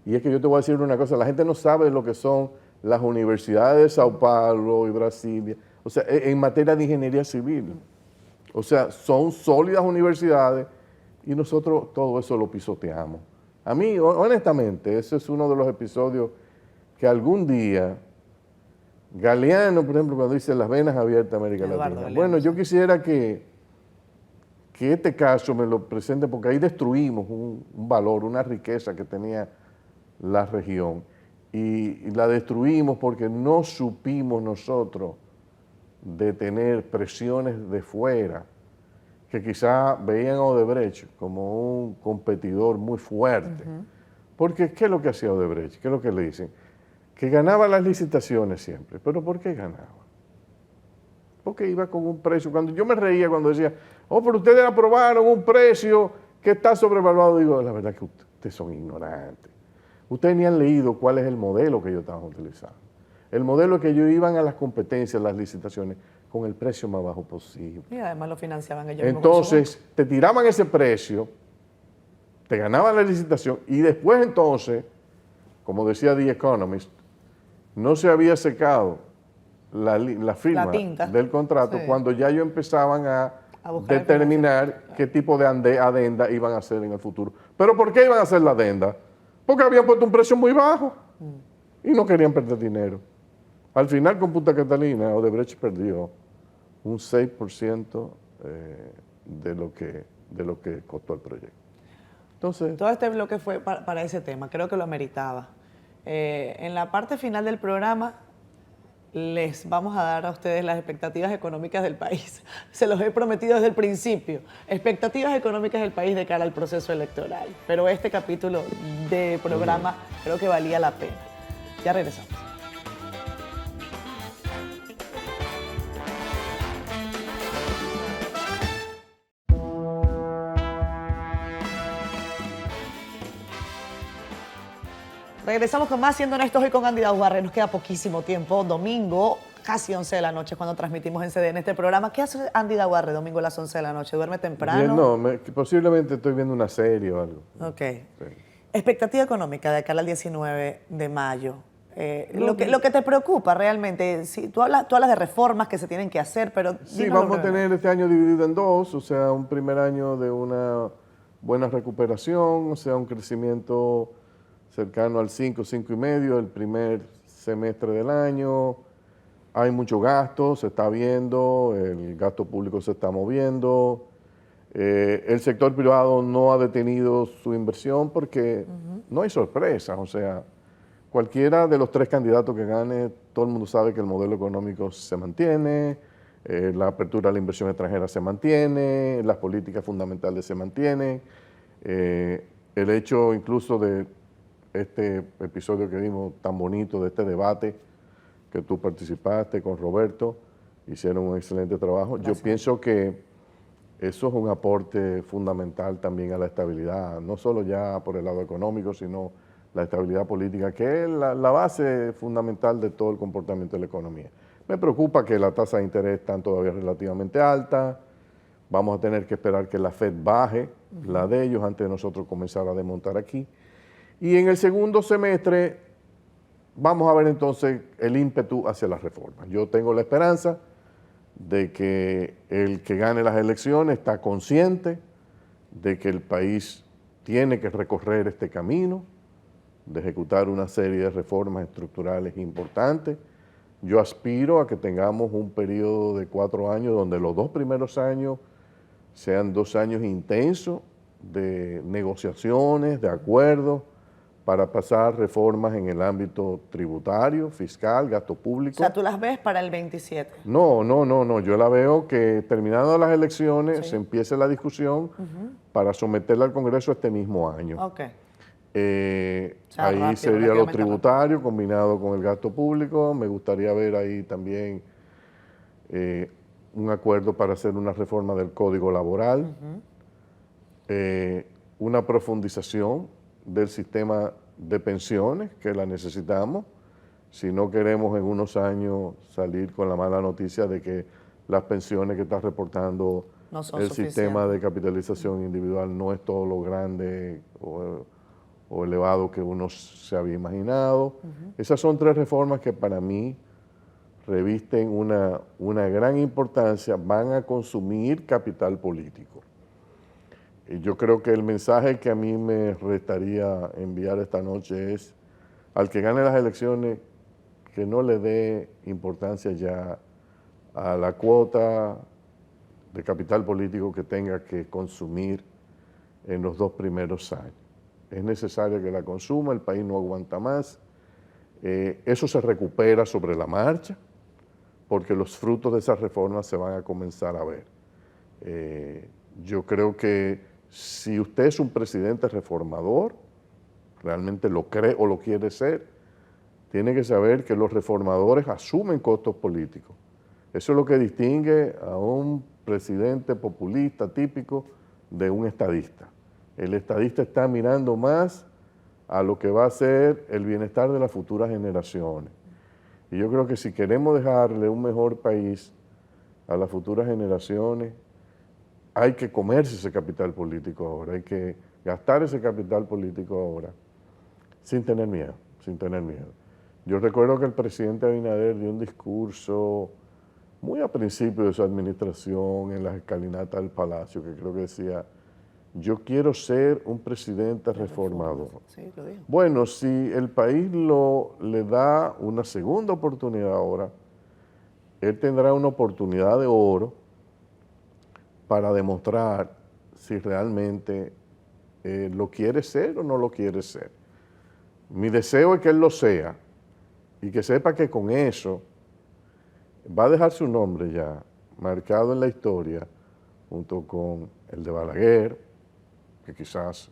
Y es que yo te voy a decir una cosa, la gente no sabe lo que son las universidades de Sao Paulo y Brasilia, o sea, en materia de ingeniería civil. O sea, son sólidas universidades y nosotros todo eso lo pisoteamos. A mí, honestamente, ese es uno de los episodios que algún día, Galeano, por ejemplo, cuando dice las venas abiertas de América Latina, bueno, yo quisiera que este caso me lo presente, porque ahí destruimos un valor, una riqueza que tenía la región, y la destruimos porque no supimos nosotros detener presiones de fuera que quizá veían a Odebrecht como un competidor muy fuerte. Porque, ¿qué es lo que hacía Odebrecht? ¿Qué es lo que le dicen? Que ganaba las licitaciones siempre. ¿Pero por qué ganaba? Porque iba con un precio. Cuando yo me reía cuando decía, oh, pero ustedes aprobaron un precio que está sobrevaluado, digo, la verdad que ustedes son ignorantes. Ustedes ni han leído cuál es el modelo que ellos estaban utilizando. El modelo es que ellos iban a las competencias, las licitaciones, con el precio más bajo posible. Y además lo financiaban ellos mismos. Entonces, te tiraban ese precio, te ganaban la licitación y después entonces, como decía The Economist, no se había secado la firma del contrato cuando ya ellos empezaban a determinar qué tipo de adenda iban a hacer en el futuro. ¿Pero por qué iban a hacer la adenda? Porque habían puesto un precio muy bajo y no querían perder dinero. Al final, con Punta Catalina, Odebrecht perdió un 6% de lo que costó el proyecto. Entonces, todo este bloque fue para ese tema, creo que lo ameritaba. En la parte final del programa les vamos a dar a ustedes las expectativas económicas del país. Se los he prometido desde el principio. Expectativas económicas del país de cara al proceso electoral. Pero este capítulo de programa creo que valía la pena. Ya regresamos. Regresamos con más Siendo Honestos hoy con Andy Daugarre. Nos queda poquísimo tiempo. Domingo, casi 11 de la noche, cuando transmitimos en CDN este programa. ¿Qué hace Andy Daugarre domingo a las 11 de la noche? ¿Duerme temprano? Bien, no, posiblemente estoy viendo una serie o algo. Ok. Sí. Expectativa económica de cara al 19 de mayo. Lo que te preocupa realmente, si tú hablas de reformas que se tienen que hacer, pero... Sí, vamos a tener este año dividido en dos, o sea, un primer año de una buena recuperación, o sea, un crecimiento cercano al 5, 5,5, el primer semestre del año. Hay mucho gasto, se está viendo, el gasto público se está moviendo. El sector privado no ha detenido su inversión porque no hay sorpresas, o sea, cualquiera de los tres candidatos que gane, todo el mundo sabe que el modelo económico se mantiene, la apertura a la inversión extranjera se mantiene, las políticas fundamentales se mantienen. El hecho incluso de este episodio que vimos tan bonito, de este debate que tú participaste con Roberto, hicieron un excelente trabajo. Gracias. Yo pienso que eso es un aporte fundamental también a la estabilidad, no solo ya por el lado económico, sino la estabilidad política, que es la base fundamental de todo el comportamiento de la economía. Me preocupa que las tasas de interés están todavía relativamente altas. Vamos a tener que esperar que la Fed baje la de ellos antes de nosotros comenzar a desmontar aquí. Y en el segundo semestre vamos a ver entonces el ímpetu hacia las reformas. Yo tengo la esperanza de que el que gane las elecciones está consciente de que el país tiene que recorrer este camino, de ejecutar una serie de reformas estructurales importantes. Yo aspiro a que tengamos un periodo de 4 años donde los 2 primeros años sean 2 años intensos de negociaciones, de acuerdos, para pasar reformas en el ámbito tributario, fiscal, gasto público. O sea, ¿tú las ves para el 27? No. Yo la veo que terminadas las elecciones se empiece la discusión para someterla al Congreso este mismo año. Ok. Ahí sería lo tributario combinado con el gasto público. Me gustaría ver ahí también un acuerdo para hacer una reforma del Código Laboral, una profundización del sistema de pensiones, que la necesitamos, si no queremos en unos años salir con la mala noticia de que las pensiones que está reportando el sistema de capitalización individual no es todo lo grande o elevado que uno se había imaginado. Esas son 3 reformas que para mí revisten una gran importancia, van a consumir capital político. Y yo creo que el mensaje que a mí me restaría enviar esta noche es al que gane las elecciones que no le dé importancia ya a la cuota de capital político que tenga que consumir en los 2 primeros años. Es necesario que la consuma, el país no aguanta más. Eso se recupera sobre la marcha porque los frutos de esas reformas se van a comenzar a ver. Yo creo que si usted es un presidente reformador, realmente lo cree o lo quiere ser, tiene que saber que los reformadores asumen costos políticos. Eso es lo que distingue a un presidente populista típico de un estadista. El estadista está mirando más a lo que va a ser el bienestar de las futuras generaciones. Y yo creo que si queremos dejarle un mejor país a las futuras generaciones, hay que comerse ese capital político ahora, hay que gastar ese capital político ahora, sin tener miedo, sin tener miedo. Yo recuerdo que el presidente Abinader dio un discurso muy a principio de su administración en las escalinatas del Palacio, que creo que decía: yo quiero ser un presidente reformador. Sí, lo dijo. Bueno, si el país le da una segunda oportunidad ahora, él tendrá una oportunidad de oro para demostrar si realmente lo quiere ser o no lo quiere ser. Mi deseo es que él lo sea y que sepa que con eso va a dejar su nombre ya marcado en la historia junto con el de Balaguer, que quizás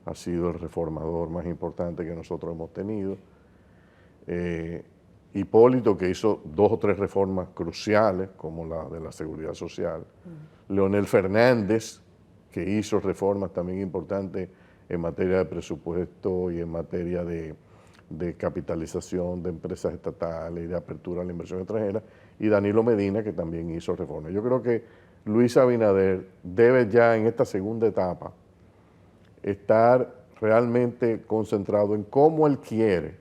ha sido el reformador más importante que nosotros hemos tenido, Hipólito, que hizo 2 o 3 reformas cruciales, como la de la seguridad social, Leonel Fernández, que hizo reformas también importantes en materia de presupuesto y en materia de capitalización de empresas estatales y de apertura a la inversión extranjera, y Danilo Medina, que también hizo reformas. Yo creo que Luis Abinader debe ya en esta segunda etapa estar realmente concentrado en cómo él quiere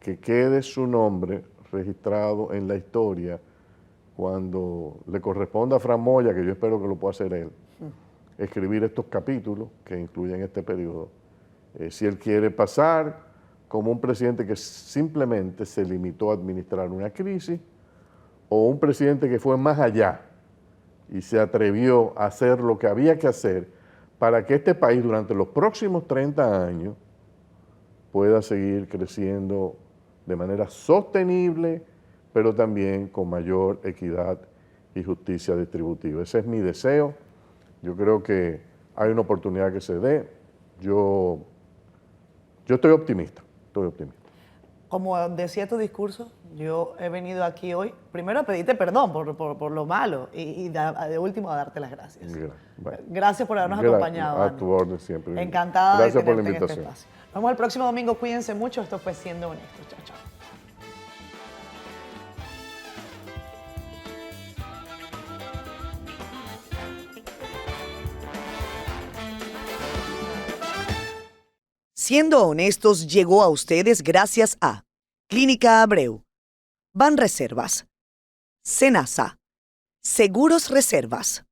que quede su nombre registrado en la historia cuando le corresponda a Fran Moya, que yo espero que lo pueda hacer él, escribir estos capítulos que incluyen este periodo. Si él quiere pasar como un presidente que simplemente se limitó a administrar una crisis, o un presidente que fue más allá y se atrevió a hacer lo que había que hacer para que este país durante los próximos 30 años pueda seguir creciendo de manera sostenible, pero también con mayor equidad y justicia distributiva. Ese es mi deseo. Yo creo que hay una oportunidad que se dé. Yo estoy optimista, estoy optimista. Como decía tu discurso, yo he venido aquí hoy, primero a pedirte perdón por lo malo y de último a darte las gracias. Bueno, gracias por habernos acompañado. A tu orden siempre. Encantada Gracias de por la tenerte en este invitación. espacio. Nos vemos el próximo domingo. Cuídense mucho. Esto fue Siendo Honestos. Chao, chao. Siendo Honestos llegó a ustedes gracias a Clínica Abreu, Banreservas, Senasa, Seguros Reservas,